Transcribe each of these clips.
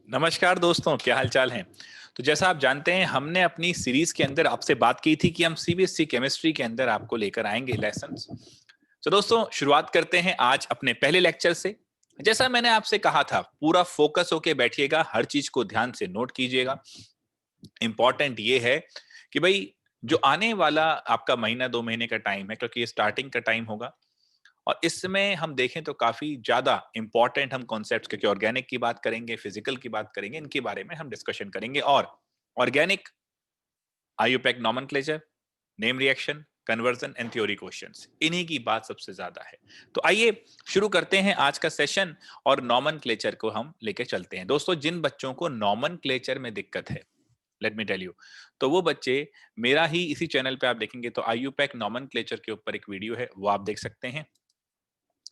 नमस्कार दोस्तों, क्या हाल चाल है। तो जैसा आप जानते हैं, हमने अपनी सीरीज के अंदर आपसे बात की थी कि हम सीबीएसई केमिस्ट्री के अंदर आपको लेकर आएंगे लेसन्स। तो दोस्तों, शुरुआत करते हैं आज अपने पहले लेक्चर से। जैसा मैंने आपसे कहा था, पूरा फोकस होके बैठिएगा, हर चीज को ध्यान से नोट कीजिएगा। इंपॉर्टेंट ये है कि भाई, जो आने वाला आपका महीना 2 महीने का टाइम है, क्योंकि ये स्टार्टिंग का टाइम होगा, और इसमें हम देखें तो काफी ज्यादा इंपॉर्टेंट हम कॉन्सेप्ट्स, क्योंकि ऑर्गेनिक की बात करेंगे, फिजिकल की बात करेंगे, इनके बारे में हम डिस्कशन करेंगे। और organic, IUPAC nomenclature, name reaction, conversion and theory questions, इन्हीं की बात सबसे ज्यादा है। तो आइए शुरू करते हैं आज का सेशन, और नॉमेनक्लेचर को हम लेके चलते हैं। दोस्तों, जिन बच्चों को नॉमेनक्लेचर में दिक्कत है, लेट मी टेल यू, तो वो बच्चे मेरा ही इसी चैनल पे आप देखेंगे तो आईयूपैक नॉमेनक्लेचर के ऊपर एक वीडियो है, वो आप देख सकते हैं।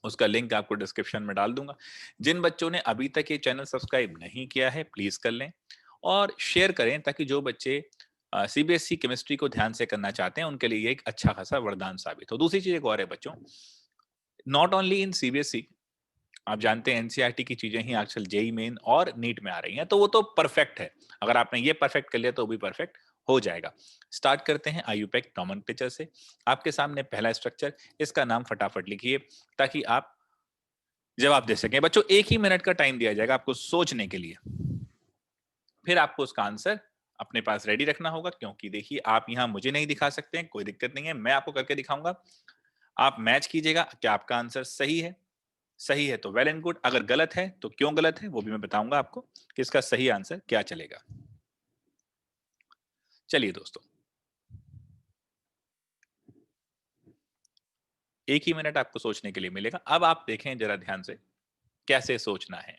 उसका लिंक आपको डिस्क्रिप्शन में डाल दूंगा। जिन बच्चों ने अभी तक ये चैनल सब्सक्राइब नहीं किया है, प्लीज कर लें और शेयर करें, ताकि जो बच्चे सीबीएसई केमिस्ट्री को ध्यान से करना चाहते हैं, उनके लिए ये एक अच्छा खासा वरदान साबित हो। दूसरी चीज एक और है बच्चों, नॉट ओनली इन सीबीएसई, आप जानते हैं एनसीईआरटी की चीजें ही आजकल जेई मेन और नीट में आ रही हैं, तो वो तो परफेक्ट है। अगर आपने ये परफेक्ट कर लिया तो वो भी परफेक्ट हो जाएगा। स्टार्ट करते हैं आईयूपैक नॉमेनक्लेचर से। आपके सामने पहला स्ट्रक्चर, इसका नाम फटाफट लिखिए, ताकि आप जवाब दे सकें। बच्चों, 1 ही मिनट का टाइम दिया जाएगा आपको सोचने के लिए, फिर आपको उसका आंसर अपने पास रेडी रखना होगा। क्योंकि देखिए, आप यहां मुझे नहीं दिखा सकते हैं, कोई दिक्कत नहीं है, मैं आपको करके दिखाऊंगा। आप मैच कीजिएगा क्या आपका आंसर सही है। सही है तो वेल एंड गुड, अगर गलत है तो क्यों गलत है वो भी मैं बताऊंगा आपको, कि इसका सही आंसर क्या चलेगा। चलिए दोस्तों, 1 ही मिनट आपको सोचने के लिए मिलेगा। अब आप देखें जरा ध्यान से कैसे सोचना है।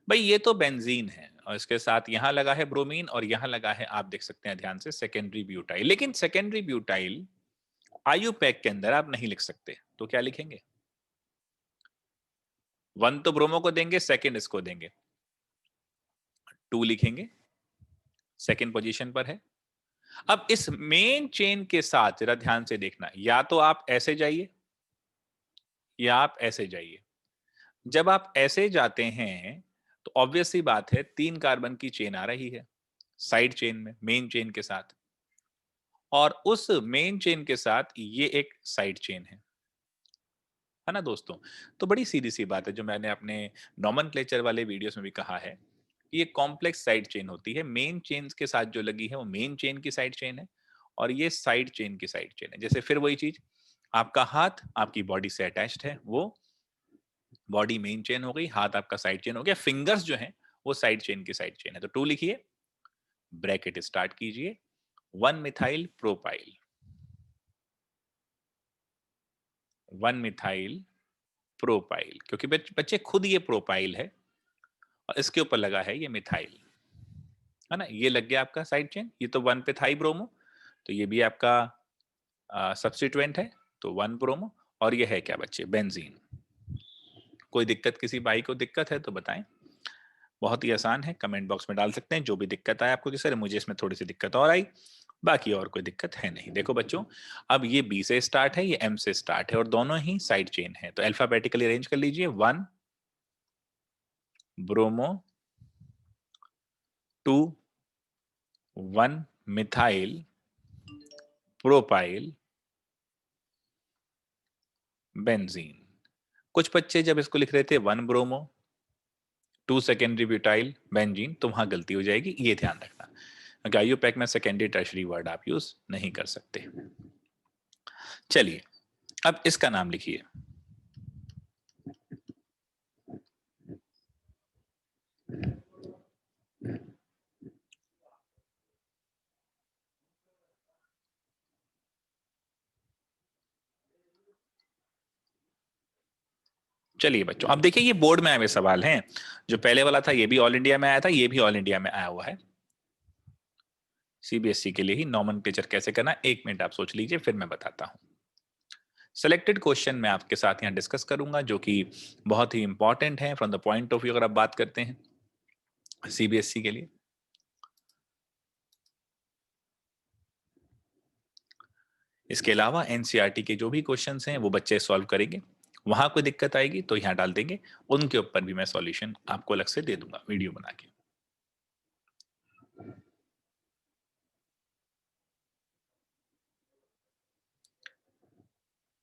भाई, ये तो बेंजीन है, और इसके साथ यहां लगा है ब्रोमीन, और यहां लगा है, आप देख सकते हैं ध्यान से, सेकेंडरी ब्यूटाइल। लेकिन सेकेंडरी ब्यूटाइल आईयूपैक के अंदर आप नहीं लिख सकते, तो क्या लिखेंगे? 1 तो ब्रोमो को देंगे, सेकेंड इसको देंगे, 2 लिखेंगे, सेकेंड पोजीशन पर है। अब इस मेन चेन के साथ जरा ध्यान से देखना, या तो आप ऐसे जाइए या आप ऐसे जाइए। जब आप ऐसे जाते हैं तो ऑब्वियस सी बात है, 3 कार्बन की चेन आ रही है साइड चेन में, मेन चेन के साथ, और उस मेन चेन के साथ ये एक साइड चेन है ना दोस्तों। तो बड़ी सीधी सी बात है, जो मैंने अपने नॉमेनक्लेचर वाले वीडियोस में भी कहा है, कि ये कॉम्प्लेक्स साइड चेन होती है। मेन चेन के साथ जो लगी है वो मेन चेन की साइड चेन है, और ये साइड चेन की साइड चेन है। जैसे फिर वही चीज, आपका हाथ आपकी बॉडी से अटैच्ड है, वो बॉडी मेन चेन हो गई, हाथ आपका साइड चेन हो गया, फिंगर्स जो है वो साइड चेन की साइड चेन है। तो 2 लिखिए, ब्रैकेट स्टार्ट कीजिए, 1 मिथाइल प्रोपाइल, 1 मिथाइल प्रोपाइल, क्योंकि बच्चे खुद ये प्रोपाइल है, और इसके ऊपर लगा है ये मिथाइल, है ना। ये लग गया आपका साइड चेन, ये तो 1 पे था ही ब्रोमो, तो ये भी आपका सब्स्टिट्यूएंट है, तो 1 ब्रोमो। और ये है क्या बच्चे? बेंजीन। कोई दिक्कत, किसी भाई को दिक्कत है तो बताएं, बहुत ही आसान है, कमेंट बॉक्स में डाल सकते हैं जो भी दिक्कत आए आपको, कि सर मुझे इसमें थोड़ी सी दिक्कत और आई, बाकी और कोई दिक्कत है नहीं। देखो बच्चों, अब ये बी से स्टार्ट है, ये एम से स्टार्ट है, और दोनों ही साइड चेन है, तो अल्फाबेटिकली अरेंज कर लीजिए। 1 ब्रोमो, 2 1 मिथाइल प्रोपाइल बेंजीन। कुछ बच्चे जब इसको लिख रहे थे 1 ब्रोमो 2 सेकेंडरी ब्यूटाइल बेंजीन, तो वहां गलती हो जाएगी, ये ध्यान रखना, क्योंकि आईयूपैक में सेकेंडरी टर्शरी वर्ड आप यूज नहीं कर सकते। चलिए, अब इसका नाम लिखिए। चलिए बच्चों, अब देखिए, ये बोर्ड में आए हुए सवाल हैं। जो पहले वाला था ये भी ऑल इंडिया में आया था, ये भी ऑल इंडिया में आया हुआ है। सीबीएसई के लिए ही नॉमेनक्लेचर कैसे करना, 1 मिनट आप सोच लीजिए, फिर मैं बताता हूं। सेलेक्टेड क्वेश्चन मैं आपके साथ यहाँ डिस्कस करूंगा, जो कि बहुत ही इंपॉर्टेंट है from the point of view, अगर आप बात करते हैं सीबीएसई के लिए। इसके अलावा एनसीईआरटी के जो भी क्वेश्चंस हैं वो बच्चे सॉल्व करेंगे, वहां कोई दिक्कत आएगी तो यहाँ डाल देंगे, उनके ऊपर भी मैं सॉल्यूशन आपको अलग से दे दूंगा वीडियो बना के।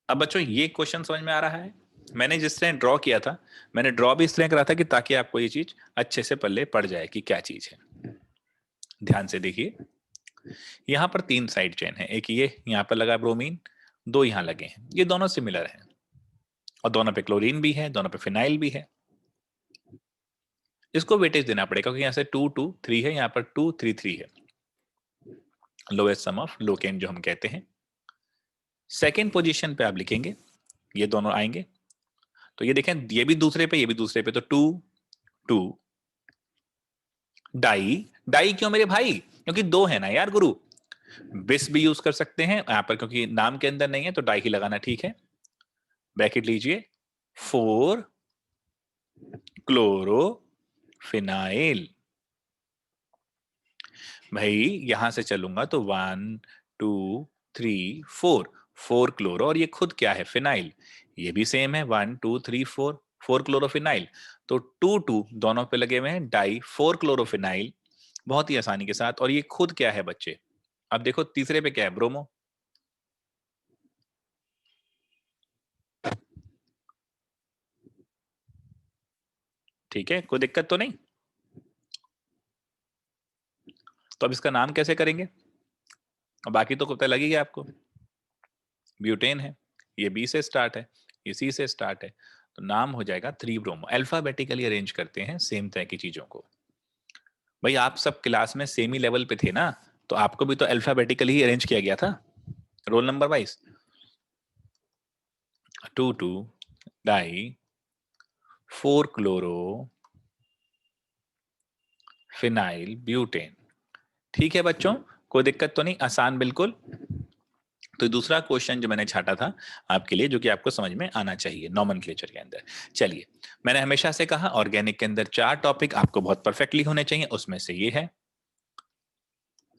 अब बच्चों ये क्वेश्चन समझ में आ रहा है? मैंने जिस तरह ड्रॉ किया था, मैंने ड्रॉ भी इस तरह करा था कि ताकि आपको ये चीज अच्छे से पल्ले पड़ जाए कि क्या चीज है। ध्यान से देखिए, यहाँ पर 3 साइड चेन है, एक ये यहाँ पर लगा ब्रोमीन, 2 यहाँ लगे हैं, ये दोनों सिमिलर हैं और दोनों पे क्लोरीन भी है, दोनों पे फिनाइल भी है। इसको वेटेज देना पड़ेगा क्योंकि यहाँ से 2 2 3 है, यहाँ पर 2 3 3 है, लोएस्ट सम ऑफ लोकेन जो हम कहते हैं। सेकेंड पोजीशन पे आप लिखेंगे, ये दोनों आएंगे, तो ये देखें ये भी दूसरे पे, ये भी दूसरे पे, तो 2 2 डाई। डाई क्यों मेरे भाई? क्योंकि 2 है ना यार गुरु। बिस भी यूज कर सकते हैं यहाँ पर, क्योंकि नाम के अंदर नहीं है तो डाई ही लगाना ठीक है। ब्रैकेट लीजिए, 4 क्लोरोफिनाइल। भाई यहां से चलूंगा तो 1 2 3 4, 4 क्लोरो, और ये खुद क्या है? फिनाइल। ये भी सेम है, 1 2 3 4, 4 क्लोरोफिनाइल। तो 2 2 दोनों पे लगे हुए हैं, डाई 4 क्लोरोफिनाइल, बहुत ही आसानी के साथ। और ये खुद क्या है बच्चे? अब देखो तीसरे पे क्या है? ब्रोमो। ठीक है, कोई दिक्कत तो नहीं? तो अब इसका नाम कैसे करेंगे? बाकी तो पता लगेगी आपको। ब्यूटेन है, ये बी से स्टार्ट है, ये सी से स्टार्ट है, तो नाम हो जाएगा 3 ब्रोमो। अल्फाबेटिकली अरेंज करते हैं सेम तरह की चीजों को। भाई आप सब क्लास में सेम ही लेवल पे थे ना, तो आपको भी तो अल्फाबेटिकली ही अरेंज किया गया था, roll number wise. 2 2 di 4 chloro phenyl butane. ठीक है बच्चों, कोई दिक्कत तो नहीं? आसान बिल्कुल। तो दूसरा क्वेश्चन जो मैंने छाटा था आपके लिए, जो कि आपको समझ में आना चाहिए नॉमेनक्लेचर के अंदर। चलिए, मैंने हमेशा से कहा ऑर्गेनिक के अंदर 4 टॉपिक आपको बहुत परफेक्टली होने चाहिए, उसमें से ये है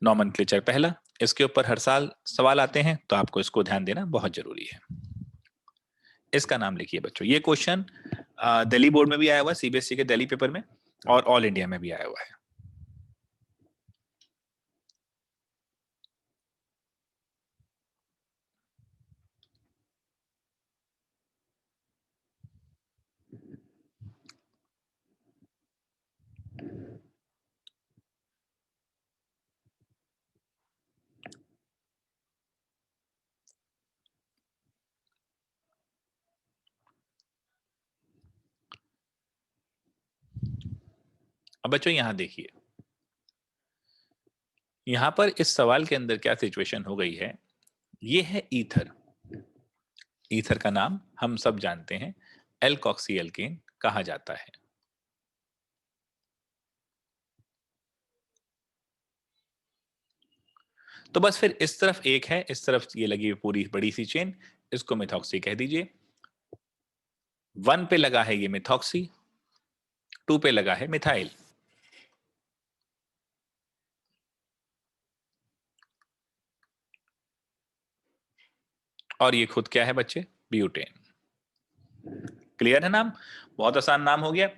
नॉमेनक्लेचर पहला। इसके ऊपर हर साल सवाल आते हैं, तो आपको इसको ध्यान देना बहुत जरूरी है। इसका नाम लिखिए बच्चों, ये क्वेश्चन दिल्ली बोर्ड में भी आया हुआ है, सीबीएसई के दिल्ली पेपर में, और ऑल इंडिया में भी आया हुआ है। अब बच्चों यहां देखिए, यहां पर इस सवाल के अंदर क्या सिचुएशन हो गई है, ये है ईथर। ईथर का नाम हम सब जानते हैं एल्कोक्सी एल्केन कहा जाता है। तो बस फिर इस तरफ एक है, इस तरफ ये लगी हुई पूरी बड़ी सी चेन, इसको मिथॉक्सी कह दीजिए। 1 पे लगा है ये मिथॉक्सी, 2 पे लगा है मिथाइल। और ये खुद क्या है बच्चे? ब्यूटेन। क्लियर है नाम? बहुत आसान नाम हो गया।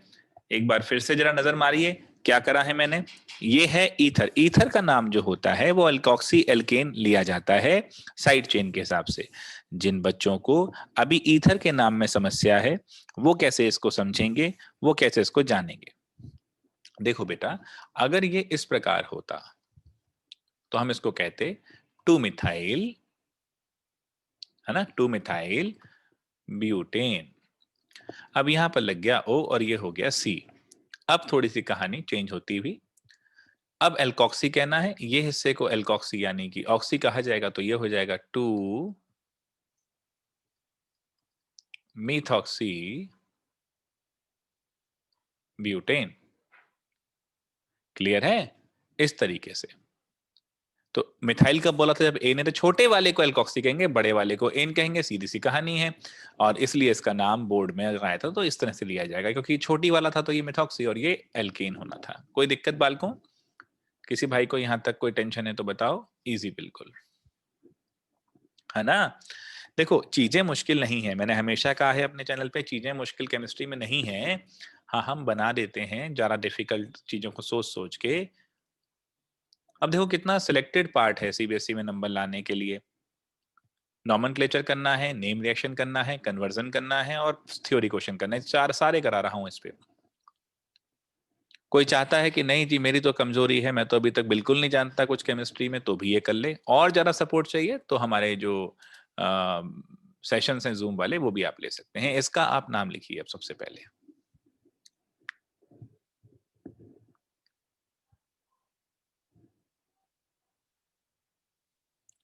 एक बार फिर से जरा नजर मारिए, क्या करा है मैंने? ये है ईथर। ईथर का नाम जो होता है वो अल्कोक्सी एल्केन लिया जाता है साइड चेन के हिसाब से। जिन बच्चों को अभी ईथर के नाम में समस्या है, वो कैसे इसको समझेंगे, वो कैसे इसको जानेंगे? देखो बेटा, अगर ये इस प्रकार होता तो हम इसको कहते 2 मिथाइल, है ना, 2 मिथाइल ब्यूटेन। अब यहां पर लग गया ओ और ये हो गया सी। अब थोड़ी सी कहानी चेंज होती हुई, अब एल्कोक्सी कहना है, ये हिस्से को एल्कोक्सी यानी कि ऑक्सी कहा जाएगा, तो ये हो जाएगा 2 मीथॉक्सी ब्यूटेन। क्लियर है? इस तरीके से। तो मिथाइल कब बोला था? जब एन है, तो छोटे वाले को एल्कोक्सी कहेंगे, बड़े वाले को एन कहेंगे, सीधी सी कहानी है। और इसलिए इसका नाम बोर्ड में अगर आया था तो इस तरह से लिया जाएगा, क्योंकि छोटी वाला था तो ये मिथॉक्सी और ये एल्केन होना था। कोई दिक्कत बालकों? किसी भाई को यहां तक कोई टेंशन है तो बताओ। इजी बिल्कुल, है ना? देखो चीजें मुश्किल नहीं है, मैंने हमेशा कहा है अपने चैनल पे, चीजें मुश्किल केमिस्ट्री में नहीं है। हाँ, हम बना देते हैं ज्यादा डिफिकल्ट चीजों को सोच सोच के। अब देखो कितना सिलेक्टेड पार्ट है सीबीएसई में नंबर लाने के लिए। नॉमेनक्लेचर करना है, नेम रिएक्शन करना है, कन्वर्जन करना है और थ्योरी क्वेश्चन करना है, चार सारे करा रहा हूं इस पे। कोई चाहता है कि नहीं जी मेरी तो कमजोरी है, मैं तो अभी तक बिल्कुल नहीं जानता कुछ केमिस्ट्री में, तो भी ये कर ले। और ज्यादा सपोर्ट चाहिए तो हमारे जो सेशंस हैं जूम वाले, वो भी आप ले सकते हैं। इसका आप नाम लिखिए अब सबसे पहले।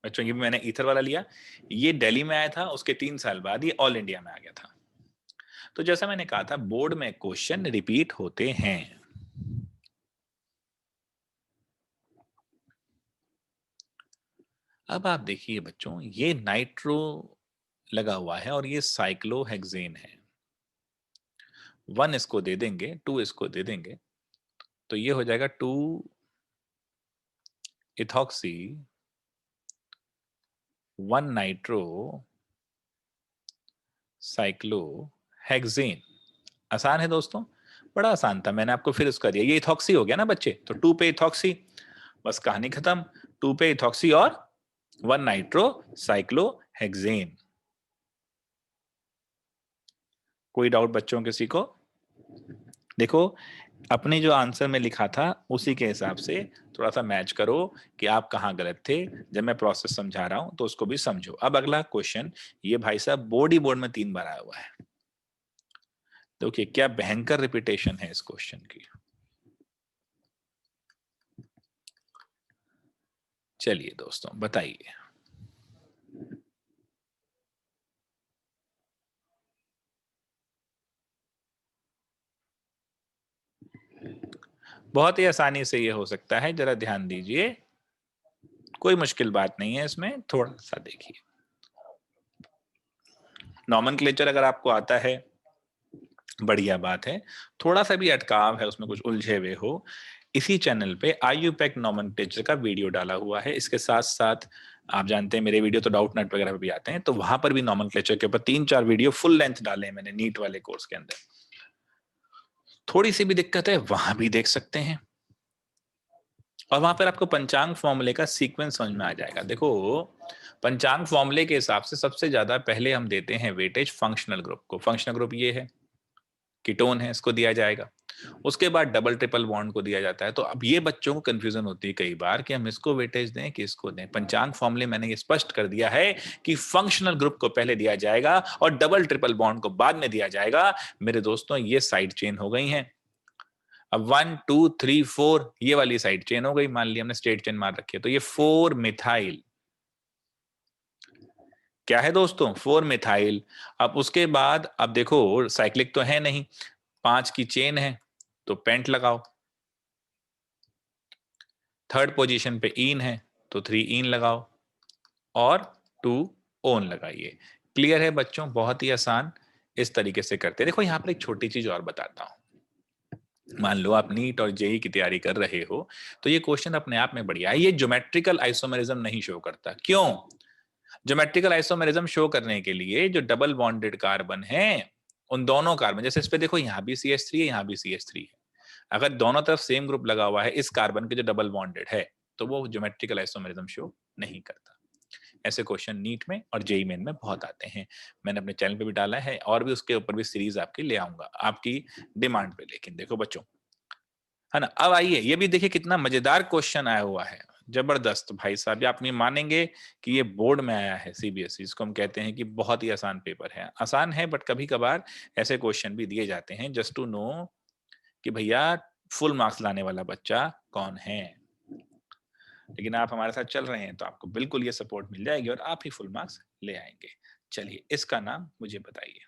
बच्चों ये भी मैंने ईथर वाला लिया, ये दिल्ली में आया था, उसके 3 साल बाद ये ऑल इंडिया में आ गया था। तो जैसा मैंने कहा था बोर्ड में क्वेश्चन रिपीट होते हैं। अब आप देखिए बच्चों, ये नाइट्रो लगा हुआ है और ये साइक्लोहेक्सेन है। 1 इसको दे देंगे, 2 इसको दे देंगे, तो ये हो जाएगा 2 इथॉक्सी 1 नाइट्रो साइक्लोहेक्सेन। आसान है दोस्तों, बड़ा आसान था, मैंने आपको फिर उसका दिया। ये इथॉक्सी हो गया ना बच्चे, तो 2 पे इथॉक्सी, बस कहानी खत्म। 2 पे इथॉक्सी और 1 नाइट्रो साइक्लोहेक्सेन। कोई डाउट बच्चों किसी को? देखो अपने जो आंसर में लिखा था उसी के हिसाब से थोड़ा सा मैच करो कि आप कहाँ गलत थे। जब मैं प्रोसेस समझा रहा हूं तो उसको भी समझो। अब अगला क्वेश्चन, ये भाई साहब बोर्ड ही बोर्ड में 3 बार आया हुआ है। देखिए क्या भयंकर रिपीटेशन है इस क्वेश्चन की। चलिए दोस्तों बताइए। बहुत ही आसानी से ये हो सकता है, जरा ध्यान दीजिए, कोई मुश्किल बात नहीं है इसमें। थोड़ा सा देखिए, नॉमेनक्लेचर अगर आपको आता है बढ़िया बात है, थोड़ा सा भी अटकाव है उसमें, कुछ उलझे हुए हो, इसी चैनल पे आईयूपैक नॉमेनक्लेचर का वीडियो डाला हुआ है। इसके साथ साथ आप जानते हैं मेरे वीडियो तो डाउट नट वगैरह पे भी आते हैं, तो वहां पर भी नॉमेनक्लेचर के ऊपर 3-4 वीडियो फुल लेंथ डाले हैं मैंने नीट वाले कोर्स के अंदर। थोड़ी सी भी दिक्कत है वहां भी देख सकते हैं, और वहां पर आपको पंचांग फॉर्मूले का सीक्वेंस समझ में आ जाएगा। देखो पंचांग फॉर्मूले के हिसाब से सबसे ज्यादा पहले हम देते हैं वेटेज फंक्शनल ग्रुप को। फंक्शनल ग्रुप ये है, कीटोन है, इसको दिया जाएगा। उसके बाद डबल ट्रिपल बॉन्ड को दिया जाता है। तो अब ये बच्चों को कंफ्यूजन होती है कई बार कि हम इसको वेटेज दें कि इसको दें। पंचांग फॉर्मूले मैंने ये स्पष्ट कर दिया है कि फंक्शनल ग्रुप को पहले दिया जाएगा और डबल ट्रिपल बॉन्ड को बाद में दिया जाएगा। मेरे दोस्तों ये साइड चेन हो गई हैं। अब 1 2 3 4 ये वाली साइड चेन हो गई, मान लिया हमने स्ट्रेट चेन मार रखी है, तो ये 4 मिथाइल क्या है दोस्तों, 4 मिथाइल। अब उसके बाद अब देखो साइक्लिक तो है नहीं, 5 की चेन है, तो पेंट लगाओ। थर्ड पोजीशन पे ईन है, तो 3 ईन लगाओ और 2 ओन लगाइए। क्लियर है बच्चों, बहुत ही आसान इस तरीके से करते हैं। देखो यहाँ पर एक छोटी चीज और बताता हूं। मान लो आप नीट और जेई की तैयारी कर रहे हो, तो ये क्वेश्चन अपने आप में बढ़िया है। ये ज्योमेट्रिकल आइसोमेरिज्म नहीं शो करता। क्यों? ज्योमेट्रिकल आइसोमेरिज्म शो करने के लिए जो डबल बॉन्डेड कार्बन है, उन दोनों कार्बन, जैसे इस पे देखो यहाँ भी CH3 है, यहाँ भी CH3 है, अगर दोनों तरफ सेम ग्रुप लगा हुआ है इस कार्बन के जो डबल बॉन्डेड है, तो वो ज्योमेट्रिकल आइसोमेरिज्म शो नहीं करता। ऐसे क्वेश्चन नीट में और जेई मेन में बहुत आते हैं। मैंने अपने चैनल पे भी डाला है और भी उसके ऊपर भी सीरीज आपकी ले आऊंगा आपकी डिमांड पे। लेकिन देखो बच्चों, है ना, अब आइए ये भी देखिए कितना मजेदार क्वेश्चन आया हुआ है, जबरदस्त भाई साहब। आप नहीं मानेंगे कि ये बोर्ड में आया है सीबीएसई, इसको हम कहते हैं कि बहुत ही आसान पेपर है। आसान है बट कभी कभार ऐसे क्वेश्चन भी दिए जाते हैं जस्ट टू नो कि भैया फुल मार्क्स लाने वाला बच्चा कौन है। लेकिन आप हमारे साथ चल रहे हैं तो आपको बिल्कुल ये सपोर्ट मिल जाएगी और आप ही फुल मार्क्स ले आएंगे। चलिए इसका नाम मुझे बताइए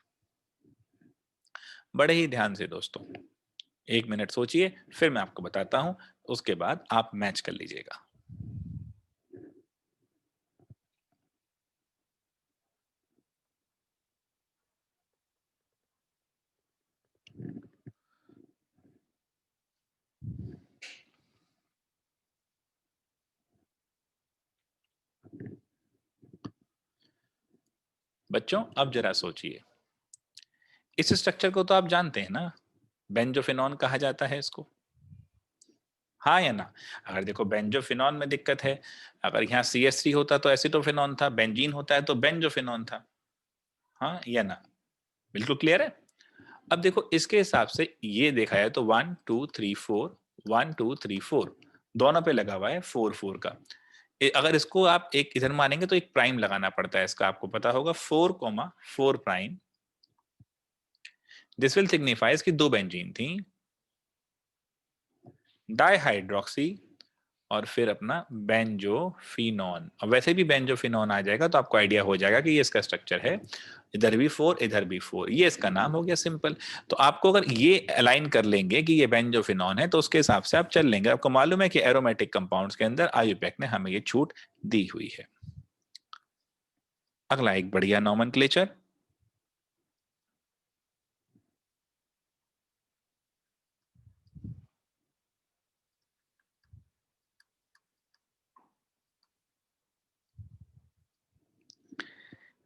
बड़े ही ध्यान से दोस्तों। 1 मिनट सोचिए, फिर मैं आपको बताता हूं, उसके बाद आप मैच कर लीजिएगा। बच्चों अब जरा सोचिए, इस स्ट्रक्चर को तो आप जानते हैं ना, बेंजोफिनॉन कहा जाता है इसको, हाँ या ना? अगर देखो बेंजोफिनॉन में दिक्कत है, अगर यहाँ CH3 होता तो एसिटोफिनॉन था, बेंजीन होता है तो बेंजोफिनॉन था, हाँ या ना? बिल्कुल क्लियर है। अब देखो इसके हिसाब से ये देखा है तो 1 2 3 4, 1 2 3 4 दोनों पे लगा हुआ है 4 4 का। अगर इसको आप एक इधर मानेंगे तो एक प्राइम लगाना पड़ता है इसका, आपको पता होगा 4 प्राइम। दिस विल सिग्निफाइज कि दो बेंजीन थी, डाइहाइड्रोक्सी और फिर अपना बेंजोफिनॉन। और वैसे भी बेंजोफिनॉन आ जाएगा तो आपको आइडिया हो जाएगा कि ये इसका स्ट्रक्चर है, इधर भी 4 इधर भी 4, ये इसका नाम हो गया सिंपल। तो आपको अगर ये अलाइन कर लेंगे कि ये बेंजोफिनॉन है तो उसके हिसाब से आप चल लेंगे। आपको मालूम है कि एरोमेटिक कंपाउंड्स के अंदर आईयूपैक ने हमें ये छूट दी हुई है। अगला एक बढ़िया नॉमेनक्लेचर,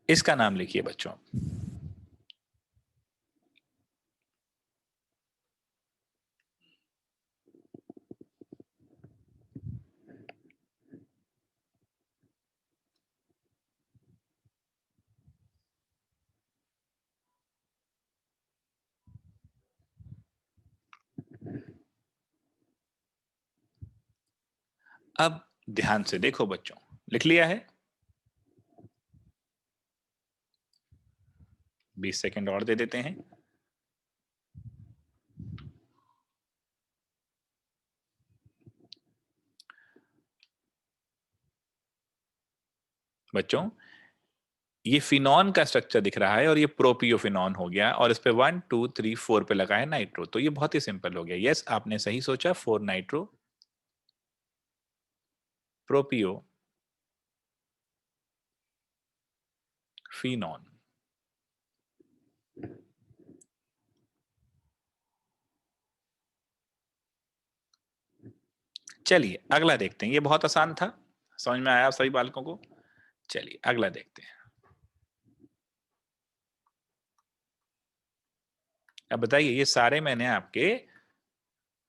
इसका नाम लिखिए बच्चों। अब ध्यान से देखो बच्चों, लिख लिया है? 20 सेकंड और दे देते हैं। बच्चों ये फिनॉन का स्ट्रक्चर दिख रहा है और ये प्रोपियोफिनॉन हो गया और इस पे 1 2 3 4 पे लगा है नाइट्रो, तो ये बहुत ही सिंपल हो गया। यस आपने सही सोचा, 4 नाइट्रो प्रोपियो फिनॉन। चलिए अगला देखते हैं, ये बहुत आसान था, समझ में आया सभी बालकों को? चलिए अगला देखते हैं। अब बताइए, ये सारे मैंने आपके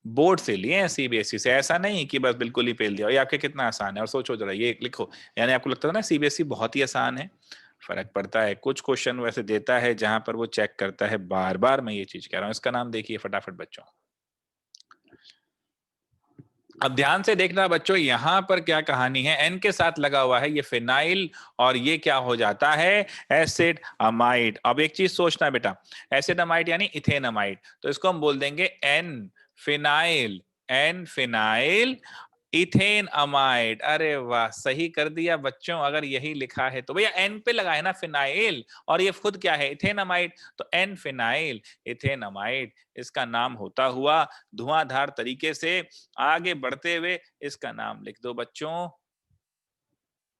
बोर्ड से लिए हैं, CBSE से, ऐसा नहीं कि बस बिल्कुल ही फेल दिया। ये आपके कितना आसान है, और सोचो जरा, ये लिखो। यानी आपको लगता था ना CBSE बहुत ही आसान है, फर्क पड़ता है, कुछ क्वेश्चन वैसे देता है जहां पर वो चेक करता है बार बार, मैं ये चीज कह रहा हूं। इसका नाम देखिए फटाफट बच्चों। अब ध्यान से देखना बच्चों, यहां पर क्या कहानी है, एन के साथ लगा हुआ है ये फिनाइल, और ये क्या हो जाता है, एसिड अमाइड। अब एक चीज सोचना बेटा, एसिड अमाइड यानी इथेनमाइड, तो इसको हम बोल देंगे N phenyl, N phenyl ethane amide. अरे वाह, सही कर दिया बच्चों। अगर यही लिखा है तो भैया एन पे लगा है ना फिनाइल, और ये खुद क्या है, इथेन अमाइड, तो एन फिनाइल इथेन अमाइड। इसका नाम होता हुआ धुआंधार तरीके से आगे बढ़ते हुए इसका नाम लिख दो बच्चों।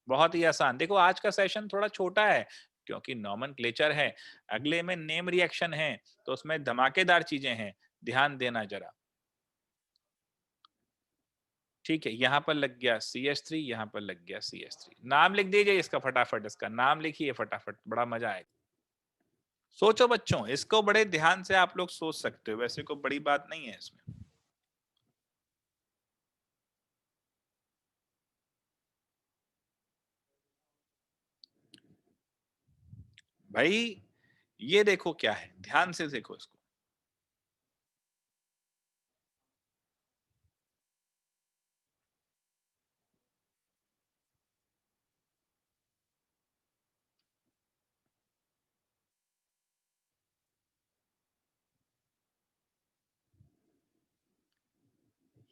बहुत ही आसान। देखो आज का सेशन थोड़ा छोटा है क्योंकि नॉमेनक्लेचर है, अगले में नेम रिएक्शन है, तो उसमें धमाकेदार चीजें हैं, ध्यान देना जरा। ठीक है, यहां पर लग गया CH3, यहां पर लग गया CH3। नाम लिख दीजिए इसका फटाफट, इसका नाम लिखिए फटाफट, बड़ा मजा आएगा। सोचो बच्चों, इसको बड़े ध्यान से आप लोग सोच सकते हो, वैसे कोई बड़ी बात नहीं है इसमें। भाई ये देखो क्या है, ध्यान से देखो इसको।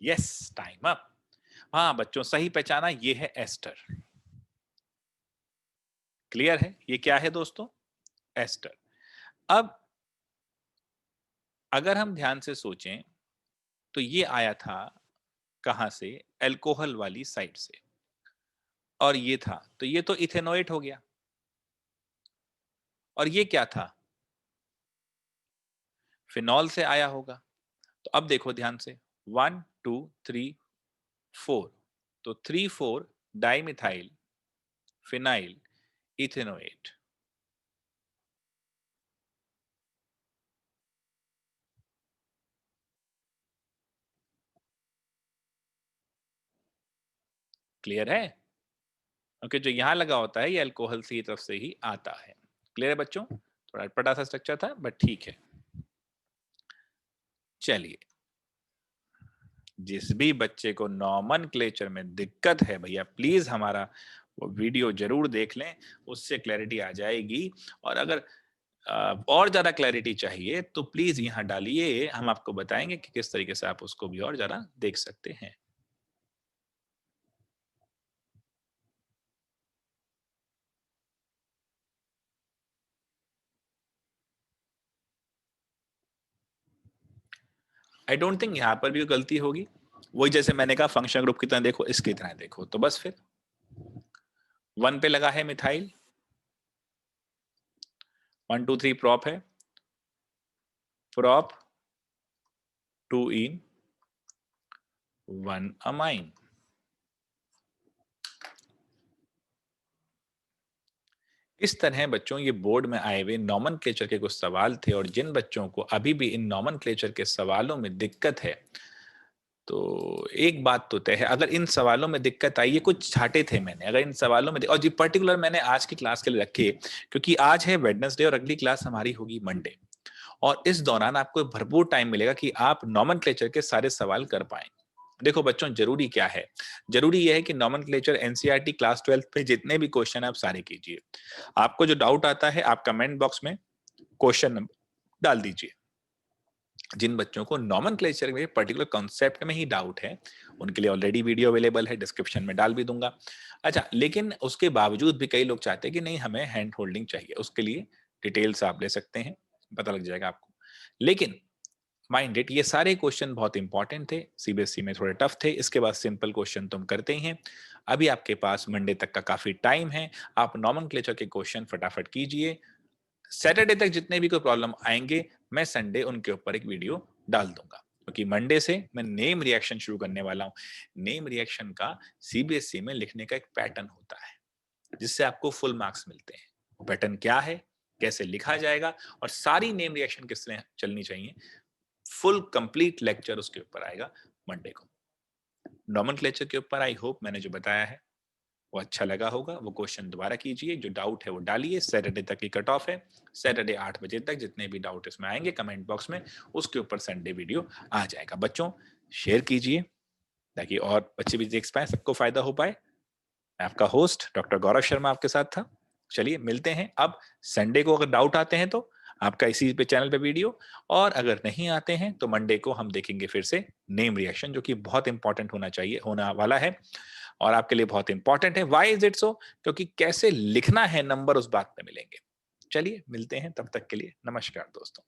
Yes, time up. हाँ बच्चों, सही पहचाना, ये है एस्टर। क्लियर है, ये क्या है दोस्तों, एस्टर। अब अगर हम ध्यान से सोचें तो ये आया था कहां से, अल्कोहल वाली साइड से, और ये था, तो ये तो इथेनोएट हो गया। और ये क्या था, फिनॉल से आया होगा। तो अब देखो ध्यान से, 1 2 3 4, तो 3 4 di methyl, phenyl, ethanoate. Clear है? ओके, जो यहाँ लगा होता है ये अल्कोहल की तरफ से ही आता है। क्लियर है बच्चों? थोड़ा अटपटा सा स्ट्रक्चर था बट ठीक है। चलिए, जिस भी बच्चे को नॉमेनक्लेचर में दिक्कत है भैया प्लीज हमारा वो वीडियो जरूर देख लें, उससे क्लैरिटी आ जाएगी। और अगर और ज्यादा क्लैरिटी चाहिए तो प्लीज यहाँ डालिए, हम आपको बताएंगे कि किस तरीके से आप उसको भी और ज्यादा देख सकते हैं। आई डोंट थिंक यहाँ पर भी गलती होगी। वही जैसे मैंने कहा फंक्शन ग्रुप की तरह देखो, इसकी तरह देखो, तो बस फिर 1 पे लगा है मिथाइल, 1 2 3 प्रॉप है, प्रॉप 2 इन 1 अमाइन। इस तरह बच्चों ये बोर्ड में आए हुए नॉमेनक्लेचर के कुछ सवाल थे, और जिन बच्चों को अभी भी इन नॉमेनक्लेचर के सवालों में दिक्कत है, तो एक बात तो तय है, अगर इन सवालों में दिक्कत आई, ये कुछ छाटे थे मैंने, अगर इन सवालों में, और जी पर्टिकुलर मैंने आज की क्लास के लिए रखे क्योंकि आज है वेडनेसडे और अगली क्लास हमारी होगी मंडे, और इस दौरान आपको भरपूर टाइम मिलेगा कि आप नॉमेनक्लेचर के सारे सवाल कर पाए। देखो बच्चों, जरूरी क्या है? जरूरी यह है कि नॉमेनक्लेचर एनसीईआरटी क्लास 12 में जितने भी क्वेश्चन है आप सारे कीजिए। आपको जो डाउट आता है आप कमेंट बॉक्स में क्वेश्चन नंबर डाल दीजिए। जिन बच्चों को नॉमेनक्लेचर में पर्टिकुलर कॉन्सेप्ट में ही डाउट है, उनके लिए ऑलरेडी वीडियो अवेलेबल है, डिस्क्रिप्शन में डाल भी दूंगा। अच्छा, लेकिन उसके बावजूद भी कई लोग चाहते हैं कि नहीं हमें हैंड होल्डिंग चाहिए, उसके लिए डिटेल्स आप ले सकते हैं, पता लग जाएगा आपको। लेकिन माइंड इट, ये सारे क्वेश्चन बहुत इंपॉर्टेंट थे, सीबीएसई में थोड़े टफ थे, इसके बाद सिंपल क्वेश्चन तुम करते ही हैं। अभी आपके पास मंडे तक का काफी टाइम है, आप नॉमेनक्लेचर के क्वेश्चन फटाफट कीजिए। सैटरडे तक जितने भी कोई प्रॉब्लम आएंगे, मैं संडे उनके ऊपर एक वीडियो डाल दूंगा, क्योंकि मंडे से मैं नेम रिएक्शन शुरू करने वाला हूं। नेम रिएक्शन का सीबीएसई में लिखने का एक पैटर्न होता है जिससे आपको फुल मार्क्स मिलते हैं। वो पैटर्न क्या है, कैसे लिखा जाएगा, और सारी नेम रिएक्शन किस तरह चलनी चाहिए, फुल कंप्लीट लेक्चर उसके ऊपर आएगा मंडे को। नॉमेनक्लेचर के ऊपर आई होप मैंने जो बताया है वो अच्छा लगा होगा। वो क्वेश्चन दोबारा कीजिए, जो डाउट है वो डालिए, सैटरडे तक की कट ऑफ है, सैटरडे 8 बजे तक जितने भी डाउट इसमें आएंगे कमेंट बॉक्स में, उसके ऊपर संडे वीडियो आ जाएगा। बच्चों शेयर कीजिए ताकि और बच्चे भी देख पाए, सबको फायदा हो पाए। मैं आपका होस्ट डॉक्टर गौरव शर्मा आपके साथ था। चलिए मिलते हैं अब संडे को, अगर डाउट आते हैं तो आपका इसी पे चैनल पे वीडियो, और अगर नहीं आते हैं तो मंडे को हम देखेंगे फिर से नेम रिएक्शन, जो कि बहुत इंपॉर्टेंट होना चाहिए, होना वाला है और आपके लिए बहुत इंपॉर्टेंट है। Why is it so? क्योंकि कैसे लिखना है नंबर उस बात पे मिलेंगे। चलिए मिलते हैं, तब तक के लिए नमस्कार दोस्तों।